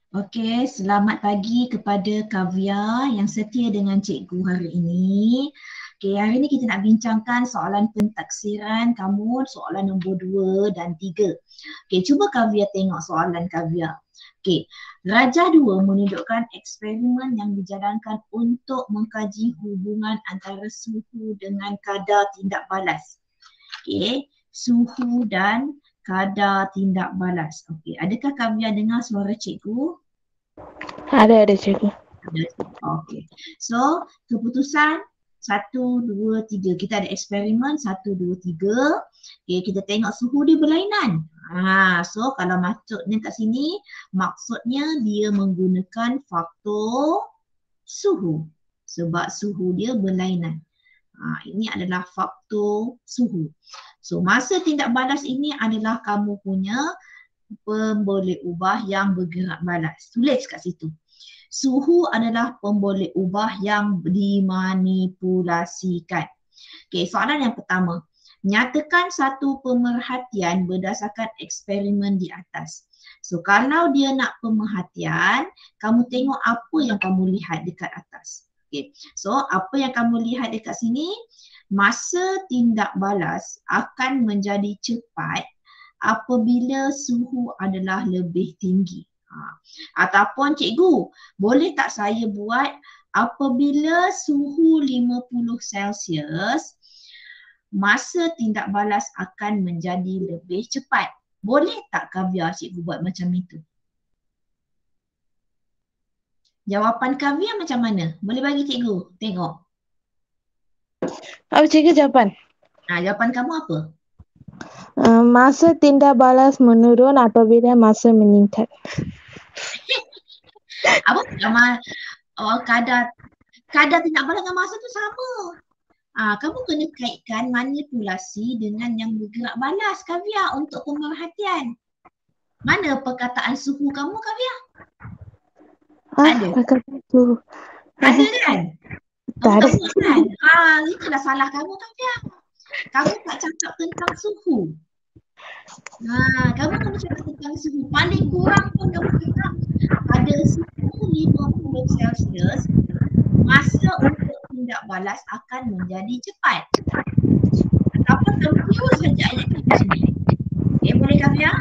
Okey, selamat pagi kepada Kavya yang setia dengan cikgu hari ini. Okey, hari ini kita nak bincangkan soalan pentaksiran kamu, soalan nombor 2 dan 3. Okey, cuba Kavya tengok soalan Kavya. Okey, Rajah 2 menunjukkan eksperimen yang dijalankan untuk mengkaji hubungan antara suhu dengan kadar tindak balas. Okey, suhu dan kadar tindak balas. Okey, adakah Kavya dengar suara cikgu? Ada cikgu. Okey. So, keputusan 1, 2, 3. Kita ada eksperimen 1, 2, 3. Okey, kita tengok suhu dia berlainan. So kalau maksudnya kat sini, maksudnya dia menggunakan faktor suhu. Sebab suhu dia berlainan. Ini adalah faktor suhu. So, masa tindak balas ini adalah kamu punya pemboleh ubah yang bergerak balas. Tulis kat situ. Suhu adalah pemboleh ubah yang dimanipulasikan. Okey, soalan yang pertama. Nyatakan satu pemerhatian berdasarkan eksperimen di atas. So, kalau dia nak pemerhatian, kamu tengok apa yang kamu lihat dekat atas. Okay. So, apa yang kamu lihat dekat sini, masa tindak balas akan menjadi cepat apabila suhu adalah lebih tinggi. Ataupun cikgu, boleh tak saya buat apabila suhu 50 Celsius, masa tindak balas akan menjadi lebih cepat. Boleh tak Kavya cikgu buat macam itu? Jawapan Kavya macam mana? Boleh bagi cikgu tengok. Apa cikgu jawapan? Jawapan kamu apa? Masa tindak balas menurun apabila masa meningkat. Apa kadar tindak balas dengan masa tu sama. Kamu kena kaitkan manipulasi dengan yang bergerak balas Kavya untuk pemerhatian. Mana perkataan suhu kamu Kavya? Ada? Perkataan suhu. Ada kan? Kamu Tak tak ada. buat kan? Itulah salah kamu Kavya. Kamu tak cakap tentang suhu. Kamu kena cakap tentang suhu. Paling kurang pun kamu cakap pada suhu 50 Celsius, masa untuk tindak balas akan menjadi cepat. Ataupun kamu use saja ayat itu sendiri. Boleh Kavya?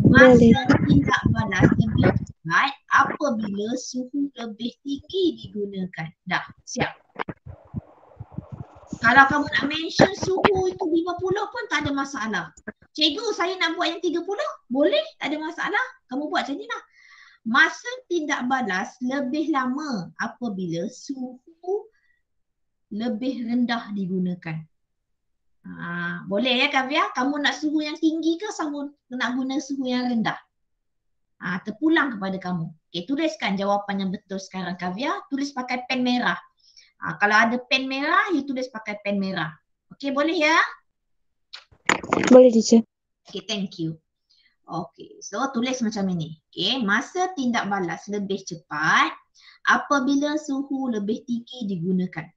Masa tindak balas lebih cepat apabila suhu lebih tinggi digunakan. Dah, siap. Kalau kamu nak mention suhu itu 50 pun tak ada masalah. Cikgu, saya nak buat yang 30, boleh, tak ada masalah. Kamu buat macam ni lah. Masa tindak balas lebih lama apabila suhu lebih rendah digunakan. Boleh ya Kavya? Kamu nak suhu yang tinggi ke sama nak guna suhu yang rendah? Terpulang kepada kamu. Okay, tuliskan jawapan yang betul sekarang Kavya. Tulis pakai pen merah. Kalau ada pen merah, you tulis pakai pen merah. Okay, boleh ya? Boleh teacher. Okay, thank you. Okay, so tulis macam ini. Okay, masa tindak balas lebih cepat apabila suhu lebih tinggi digunakan.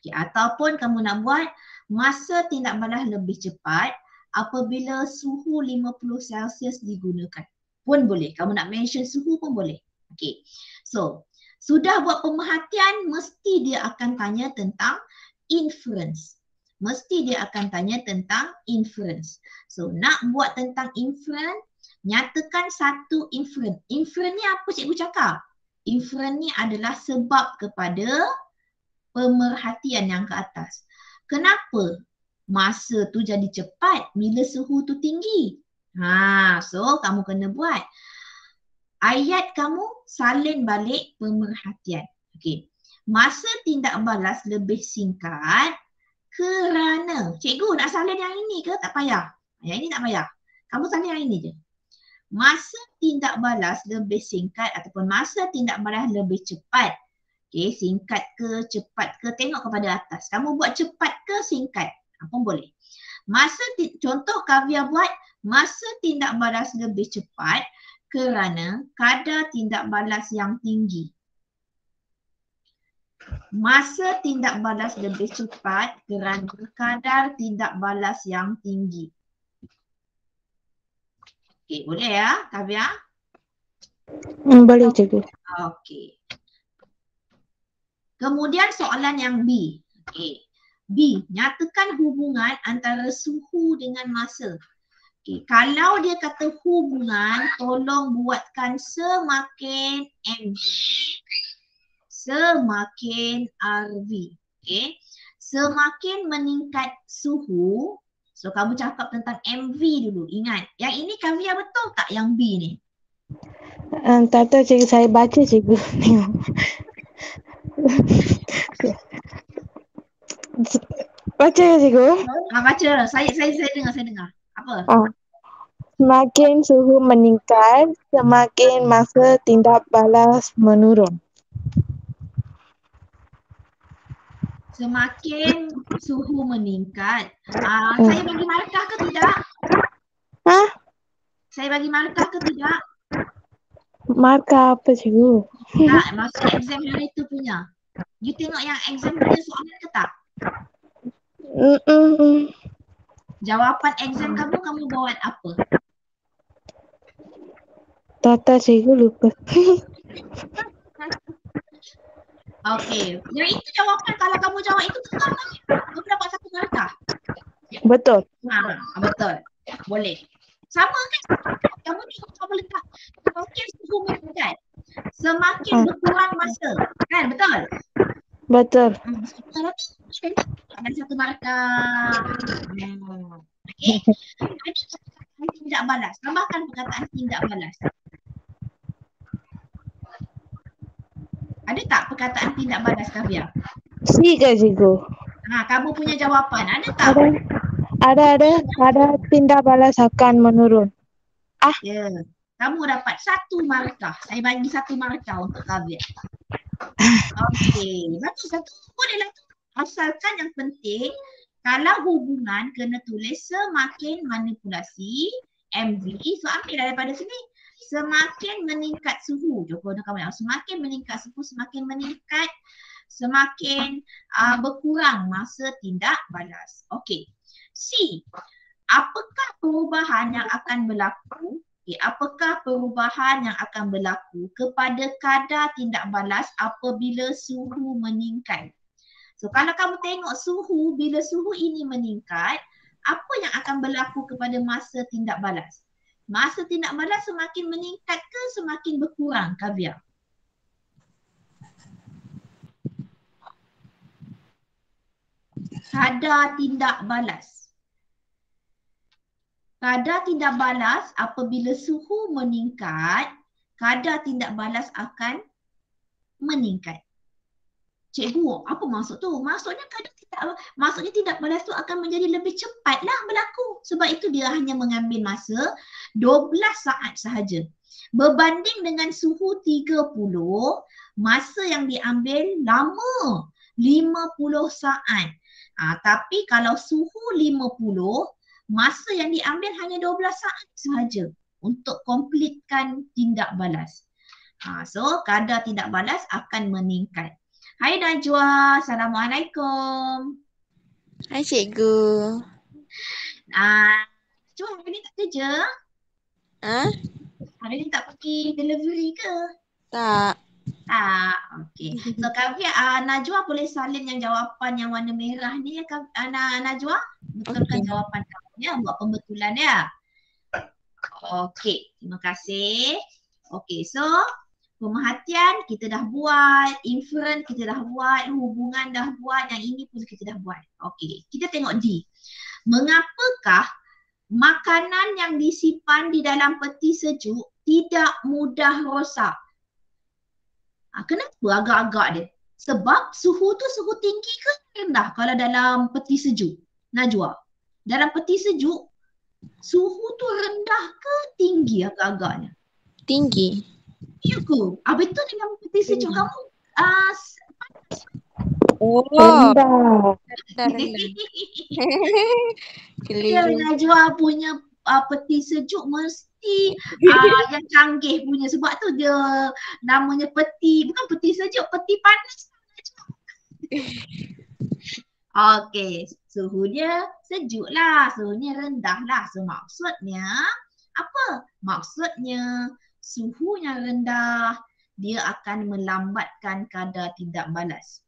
Okay, ataupun kamu nak buat masa tindak balas lebih cepat apabila suhu 50 Celsius digunakan. Pun boleh. Kamu nak mention suhu pun boleh. Okay, so sudah buat pemerhatian, mesti dia akan tanya tentang inference. Mesti dia akan tanya tentang inference. So, nak buat tentang inference, nyatakan satu inference. Inference ni apa cikgu cakap? Inference ni adalah sebab kepada pemerhatian yang ke atas. Kenapa masa tu jadi cepat bila suhu tu tinggi? So kamu kena buat. Ayat kamu salin balik pemerhatian. Okey. Masa tindak balas lebih singkat kerana. Cikgu nak salin yang ini ke? Tak payah. Yang ini tak payah. Kamu salin yang ini je. Masa tindak balas lebih singkat ataupun masa tindak balas lebih cepat. Okay, singkat ke, cepat ke, tengok kepada atas. Kamu buat cepat ke singkat? Pun boleh. Contoh Kavya buat, masa tindak balas lebih cepat kerana kadar tindak balas yang tinggi. Masa tindak balas lebih cepat kerana kadar tindak balas yang tinggi. Okay, boleh ya Kavya? Boleh cikgu. Okey. Kemudian soalan yang B. Okey. B, nyatakan hubungan antara suhu dengan masa. Okay. Kalau dia kata hubungan, tolong buatkan semakin MV, semakin RV. Okay. Semakin meningkat suhu, so kamu cakap tentang MV dulu. Ingat, yang ini Kavia betul tak yang B ni? Tak tahu cikgu, saya baca cikgu. Tengok. Baca ya cikgu? Baca. Saya dengar. Apa? Semakin suhu meningkat, semakin masa tindak balas menurun. Semakin suhu meningkat. Saya bagi markah ke tidak? Saya bagi markah ke tidak? Markah apa cikgu? Tak, masa exam hari tu punya. You tengok yang exam punya soalan ke tak? Jawapan exam kamu buat apa? Tak tahu cikgu, lupa. Okey, yang itu jawapan kalau kamu jawab itu betul tak? Kamu dapat 1 markah. Betul. Betul. Boleh. Sama kan? Kamu juga kamu letak semakin suhu meningkat, semakin berkurang masa. Kan betul? Betul. Ada 1 markah. Okey. Ada tindak balas. Tambahkan perkataan tindak balas. Ada tak perkataan tindak balas, Kavia? Si ke cikgu? Kamu punya jawapan. Ada tak? Ada tindak balas akan menurun. Ya. Kamu dapat 1 markah. Saya bagi 1 markah untuk Kavia. Okey. Satu bolehlah. Asalkan yang penting, kalau hubungan kena tulis semakin manipulasi MV. So ambil daripada sini. Semakin meningkat suhu. Jom kamu semakin meningkat suhu, semakin meningkat, semakin berkurang masa tindak balas. Okey. C. Apakah perubahan yang akan berlaku? Apakah perubahan yang akan berlaku kepada kadar tindak balas apabila suhu meningkat? So kalau kamu tengok suhu, bila suhu ini meningkat, apa yang akan berlaku kepada masa tindak balas? Masa tindak balas semakin meningkat ke semakin berkurang, Kavia? Kadar tindak balas. Kadar tindak balas apabila suhu meningkat, kadar tindak balas akan meningkat. Cikgu, apa maksud tu? Maksudnya tindak balas tu akan menjadi lebih cepatlah berlaku. Sebab itu dia hanya mengambil masa 12 saat sahaja. Berbanding dengan suhu 30, masa yang diambil lama, 50 saat. Tapi kalau suhu 50, masa yang diambil hanya 12 saat sahaja untuk komplitkan tindak balas. So, kadar tindak balas akan meningkat. Hai Najwa, Assalamualaikum. Hai cikgu. Najwa hari ni tak kerja? Hari ni tak pergi delivery ke? Tak. Tak, okey. So Kavia, Najwa boleh salin yang jawapan yang warna merah ni ya Najwa? Betulkan jawapan kamu ya, buat pembetulan ya. Okey, terima kasih. Okey, so pemerhatian kita dah buat, inference kita dah buat, hubungan dah buat, yang ini pun kita dah buat. Okey, kita tengok D. Mengapakah makanan yang disimpan di dalam peti sejuk tidak mudah rosak? Kenapa agak-agak dia? Sebab suhu tu suhu tinggi ke rendah kalau dalam peti sejuk? Najwa, dalam peti sejuk, suhu tu rendah ke tinggi agak-agaknya? Tinggi. Ya ke? Betul dalam peti sejuk kamu Rendah. Rendah. Najwa punya peti sejuk mesti yang canggih punya. Sebab tu dia namanya peti, bukan peti sejuk, peti panas. Okey, suhunya sejuk lah, suhunya rendah lah. So maksudnya apa? Maksudnya suhu yang rendah dia akan melambatkan kadar tindak balas.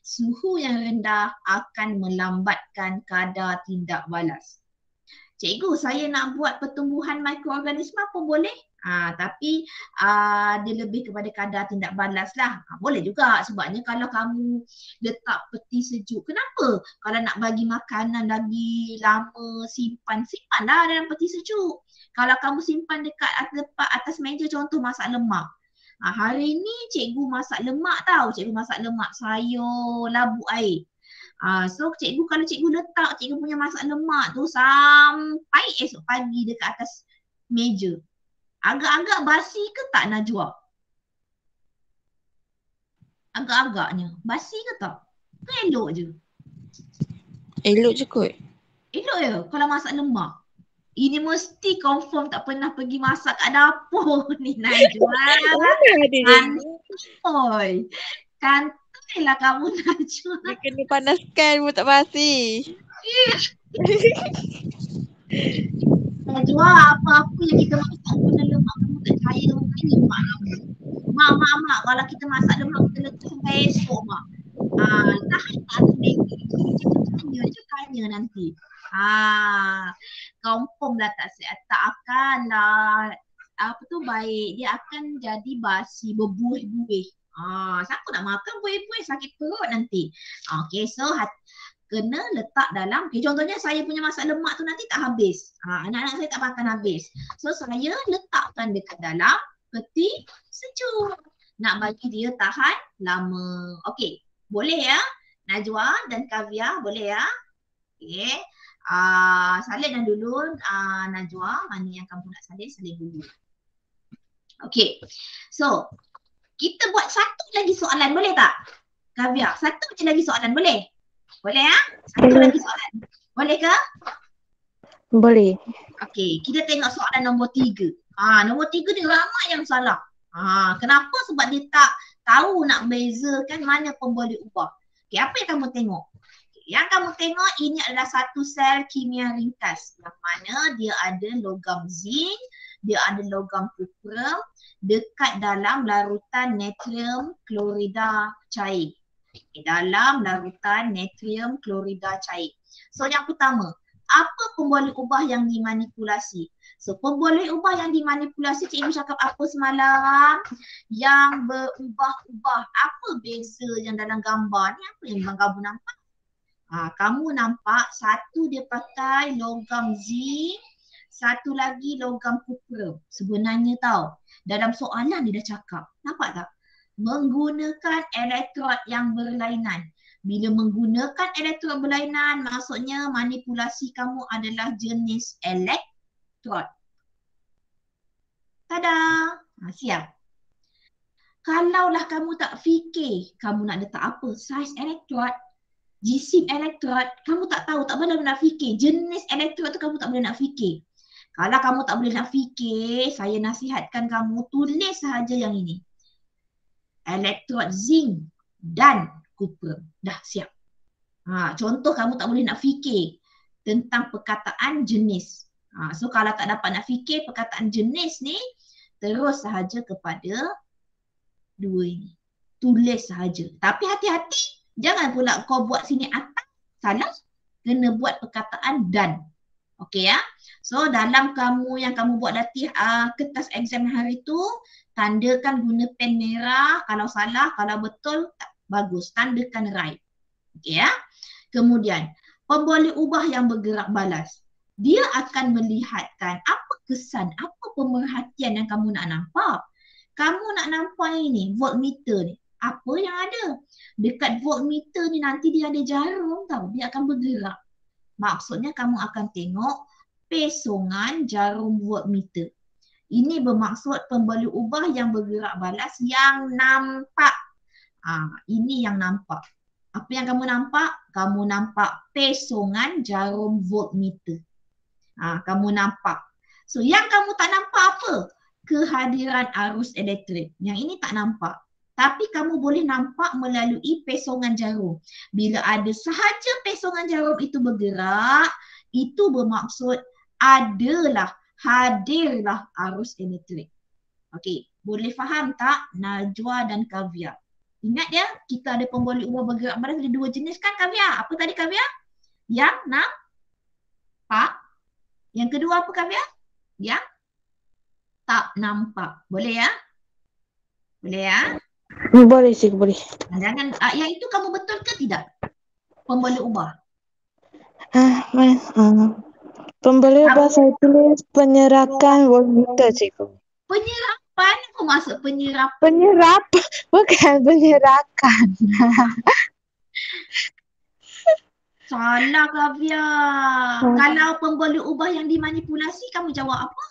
Suhu yang rendah akan melambatkan kadar tindak balas. Cikgu, saya nak buat pertumbuhan mikroorganisma pun boleh? Tapi dia lebih kepada kadar tindak balas lah. Boleh juga, sebabnya kalau kamu letak peti sejuk, kenapa? Kalau nak bagi makanan lagi lama, simpanlah dalam peti sejuk. Kalau kamu simpan dekat atas meja, contoh masak lemak. Hari ni cikgu masak lemak tau. Cikgu masak lemak sayur labu air. So kalau cikgu letak cikgu punya masak lemak tu sampai esok pagi dekat atas meja, agak-agak basi ke tak Najwa? Agak-agaknya basi ke tak? Ke elok je? Elok je kot. Elok je kalau masak lemak. Ini mesti confirm tak pernah pergi masak kat dapur ni Najwa. Kantoi. Kantoi lah kamu Najwa. Dia kena panaskan pun tak basi. Najwa, apa-apa yang kita masak guna lemak, kamu tak percaya mungkin lemak lama. Mak, kalau kita masak lemak kita letak sampai esok mak. Tahan tak seminggu. Tanya nanti. Confirm lah tak akan lah. Baik. Dia akan jadi basi, berbuih-buih. Siapa nak makan buih-buih, sakit perut nanti. Okay, so kena letak dalam, contohnya saya punya masak lemak tu nanti tak habis. Anak-anak saya tak makan habis. So saya letakkan dekat dalam peti sejuk. Nak bagi dia tahan lama. Okay, boleh ya Najwa dan Kavya, boleh ya? Okay. Salin dulu Najwa, mana yang kamu nak salin dulu. Okay, so kita buat satu lagi soalan, boleh tak? Kavya, satu je lagi soalan, boleh? Boleh ya? Satu lagi soalan. Boleh ke? Boleh. Okay, kita tengok soalan nombor 3. Nombor 3 ni ramai yang salah. Kenapa? Sebab dia tak tahu nak bezakan mana pemboleh ubah. Okay, apa yang kamu tengok? Yang kamu tengok ini adalah satu sel kimia ringkas yang mana dia ada logam zinc, dia ada logam kuprum dekat dalam larutan natrium klorida cair. Dalam larutan natrium klorida cair. So yang pertama, apa pemboleh ubah yang dimanipulasi? So pemboleh ubah yang dimanipulasi, cikgu cakap apa semalam? Yang berubah-ubah. Apa beza yang dalam gambar ni? Apa yang kamu nampak? Kamu nampak satu dia pakai logam zinc, satu lagi logam kuprum. Sebenarnya tahu, dalam soalan dia dah cakap. Nampak tak? Menggunakan elektrod yang berlainan. Bila menggunakan elektrod berlainan, maksudnya manipulasi kamu adalah jenis elektrod. Tada! Siap. Kalaulah kamu tak fikir kamu nak letak apa, saiz elektrod, jisim elektrod, kamu tak tahu, tak boleh nak fikir. Jenis elektrod tu kamu tak boleh nak fikir. Kalau kamu tak boleh nak fikir, saya nasihatkan kamu tulis sahaja yang ini. Elektrod zinc dan kuprum. Dah siap. Contoh kamu tak boleh nak fikir tentang perkataan jenis. So kalau tak dapat nak fikir perkataan jenis ni, terus sahaja kepada dua ini. Tulis sahaja. Tapi hati-hati. Jangan pula kau buat sini atas, salah. Kena buat perkataan dan. Okey ya. So dalam kamu yang kamu buat latih kertas exam hari tu, tandakan guna pen merah. Kalau salah, kalau betul, bagus. Tandakan right. Okey ya. Kemudian, pemboleh ubah yang bergerak balas. Dia akan melihatkan apa kesan, apa pemerhatian yang kamu nak nampak. Kamu nak nampak ini, voltmeter ni. Apa yang ada? Dekat voltmeter ni nanti dia ada jarum tau. Dia akan bergerak. Maksudnya kamu akan tengok pesongan jarum voltmeter. Ini bermaksud pemboleh ubah yang bergerak balas yang nampak. Ini yang nampak. Apa yang kamu nampak? Kamu nampak pesongan jarum voltmeter. Kamu nampak. So yang kamu tak nampak apa? Kehadiran arus elektrik. Yang ini tak nampak. Tapi kamu boleh nampak melalui pesongan jarum. Bila ada sahaja pesongan jarum itu bergerak, itu bermaksud adalah hadirlah arus elektrik. Okey, boleh faham tak Najwa dan Kavya? Ingat ya, kita ada pemboleh ubah bergerak balas, ada dua jenis kan Kavya? Apa tadi Kavya? Yang nampak. Yang kedua apa Kavya? Yang tak nampak. Boleh ya? Boleh ya? Boleh cikgu, boleh. Jangan, yang itu kamu betul ke tidak? Pemboleh ubah. Pembeli ubah saya tulis penyerakan voltmeter cikgu. Penyerapan, apa maksud penyerapan? Penyerap, bukan penyerakan. Salah Kavya. Kalau pemboleh ubah yang dimanipulasi, kamu jawab apa?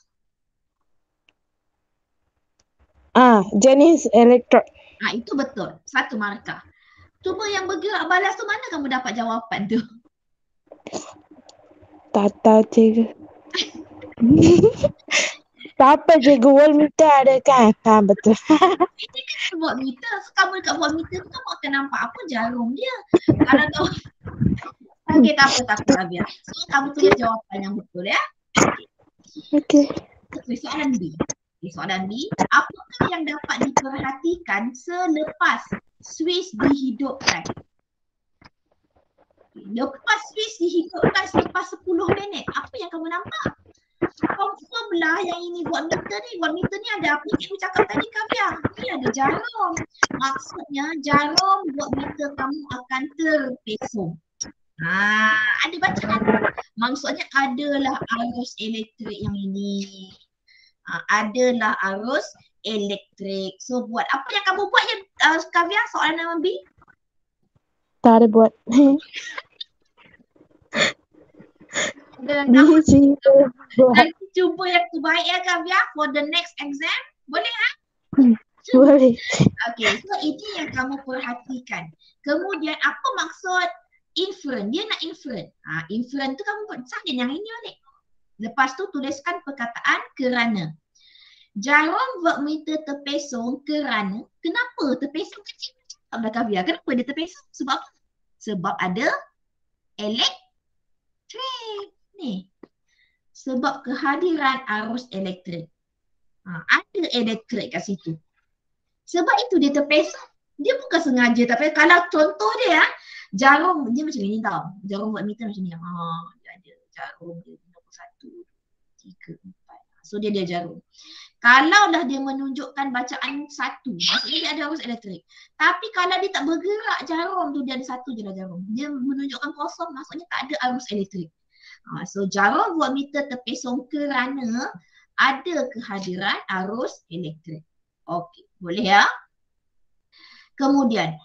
Jenis elektrod. Itu betul. Satu markah. Cuba yang bergerak balas tu mana kamu dapat jawapan tu? Tak tahu cikgu. Tak apa cikgu, voltmeter ada kan? Betul. Ini kan voltmeter. Kamu dekat voltmeter tu kamu akan nampak apa jarum dia. Kalau tahu. Okey, tak apa Kavya. So kamu tulis jawapan yang betul ya. Okey. Soalan B. Soalan B. Apakah yang dapat diperhatikan selepas switch dihidupkan? Lepas switch dihidupkan selepas 10 minit, apa yang kamu nampak? Confirm lah yang ini voltmeter ni. Voltmeter ni ada apa cikgu cakap tadi Kavya? Ni ada jarum. Maksudnya jarum voltmeter kamu akan terpesong. Ada bacaan. Maksudnya adalah arus elektrik yang ini. Adalah arus elektrik. So buat apa yang kamu buat ya Kavya? Soalan nombor B. Tak ada buat. Nanti cuba yang terbaik ya Kavya for the next exam. Boleh kan? Boleh. Okay, so ini yang kamu perhatikan. Kemudian apa maksud inferen? Dia nak inferen. Inferen tu kamu salin yang ini balik. Lepas tu tuliskan perkataan kerana. Jarum voltmeter terpesong kerana. Kenapa terpesong kecil? Tak Kavya. Kenapa dia terpesong? Sebab apa? Sebab ada elektrik. Ni. Sebab kehadiran arus elektrik. Ada elektrik kat situ. Sebab itu dia terpesong. Dia bukan sengaja tapi kalau contoh dia jarum dia macam ni tau. Jarum voltmeter macam ni. Dia ada jarum dia nombor 1, 2, 3, 4. So dia ada jarum. Kalau dah dia menunjukkan bacaan 1, maksudnya dia ada arus elektrik. Tapi kalau dia tak bergerak jarum tu, dia ada 1 je lah jarum. Dia menunjukkan kosong, maksudnya tak ada arus elektrik. So jarum voltmeter terpesong kerana ada kehadiran arus elektrik. Okey, boleh ya? Kemudian,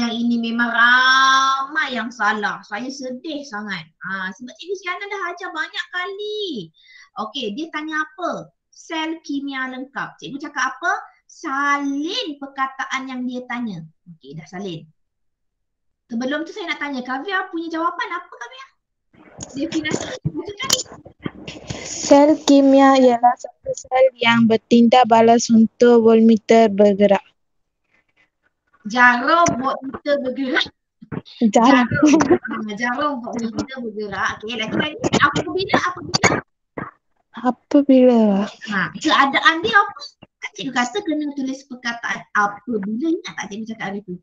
yang ini memang ramai yang salah. Saya sedih sangat. Sebab Cikgu Siana dah ajar banyak kali. Okey, dia tanya apa? Sel kimia lengkap. Cikgu cakap apa? Salin perkataan yang dia tanya. Okey, dah salin. Sebelum tu saya nak tanya, Kavya punya jawapan apa Kavya? Definasi kan? Sel kimia ialah satu sel yang bertindak balas untuk voltmeter bergerak. Jarum voltmeter bergerak. Jarum voltmeter bergerak. Okey, lagi. Apabila. Keadaan dia apa? Kan cikgu kata kena tulis perkataan apabila. Ingat tak cikgu cakap hari tu?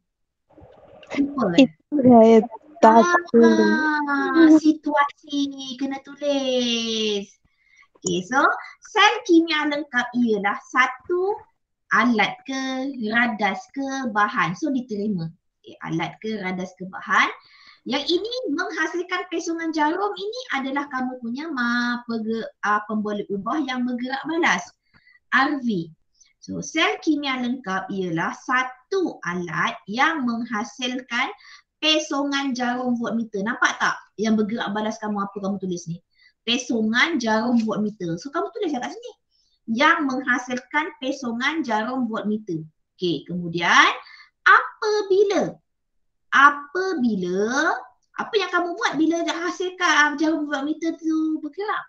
Lupa kan? Itu saya tak tulis. Situasi kena tulis. Okay, so sel kimia lengkap ialah satu alat ke, radas ke, bahan. So diterima. Okay, alat ke, radas ke, bahan. Yang ini menghasilkan pesongan jarum ini adalah kamu punya pemboleh ubah yang bergerak balas. RV. So sel kimia lengkap ialah satu alat yang menghasilkan pesongan jarum voltmeter. Nampak tak yang bergerak balas kamu apa kamu tulis ni? Pesongan jarum voltmeter. So kamu tulis kat sini. Yang menghasilkan pesongan jarum voltmeter. Okey, kemudian apabila apa yang kamu buat bila dah hasilkan jarum voltmeter tu bergerak?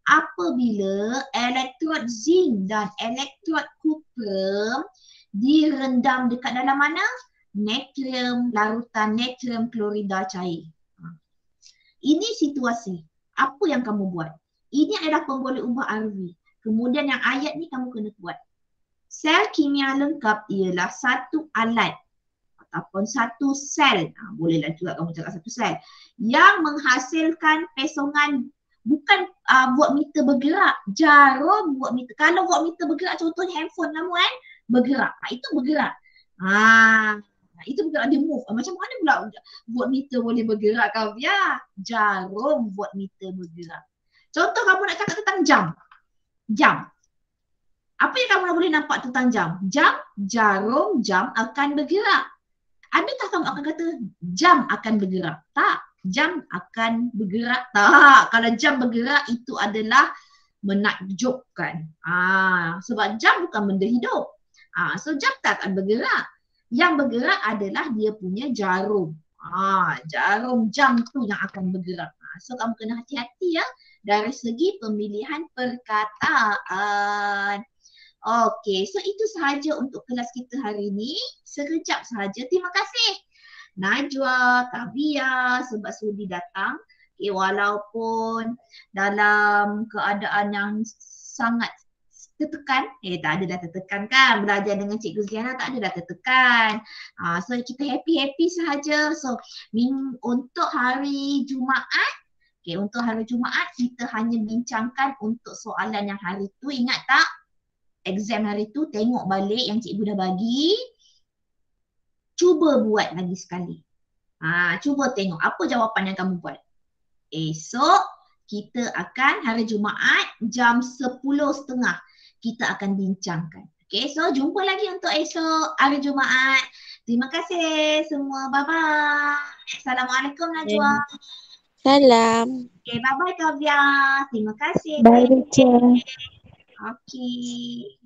Apabila elektrod zinc dan elektrod kuprum direndam dekat dalam mana? Natrium, larutan natrium klorida cair. Ini situasi. Apa yang kamu buat? Ini adalah pemboleh ubah arwi. Kemudian yang ayat ni kamu kena buat. Sel kimia lengkap ialah satu alat ataupun satu sel. Bolehlah juga kamu cakap satu sel yang menghasilkan pesongan, bukan buat meter bergerak, jarum buat meter. Kalau buat meter bergerak, contohnya handphone kamu kan bergerak, itu bergerak. Itu bergerak, dia move. Macam mana pula buat meter boleh bergerak kau? Ya, jarum buat meter bergerak. Contoh kamu nak cakap tentang jam. Jam. Apa yang kamu boleh nampak tentang jam? Jam, jarum jam akan bergerak. Adakah kamu akan kata jam akan bergerak? Tak. Jam akan bergerak? Tak. Kalau jam bergerak itu adalah menakjubkan. Sebab jam bukan benda hidup. So jam tak akan bergerak. Yang bergerak adalah dia punya jarum. Jarum jam tu yang akan bergerak. So kamu kena hati-hati ya dari segi pemilihan perkataan. Okey, so itu sahaja untuk kelas kita hari ini. Sekejap sahaja. Terima kasih Najwa, Tabia sebab sudi datang. Okay, walaupun dalam keadaan yang sangat tertekan. Tak ada dah tertekan kan. Belajar dengan Cikgu Ziana tak ada dah tertekan. So kita happy-happy sahaja. So untuk hari Jumaat, untuk hari Jumaat kita hanya bincangkan untuk soalan yang hari tu. Ingat tak? Exam hari tu tengok balik yang cikgu dah bagi. Cuba buat lagi sekali. Cuba tengok apa jawapan yang kamu buat. Esok kita akan hari Jumaat jam 10.30 kita akan bincangkan. Okay, so jumpa lagi untuk esok hari Jumaat. Terima kasih semua. Bye-bye. Assalamualaikum Najwa. Salam. Okay, bye-bye Kavya. Terima kasih. Bye, teacher. Okay.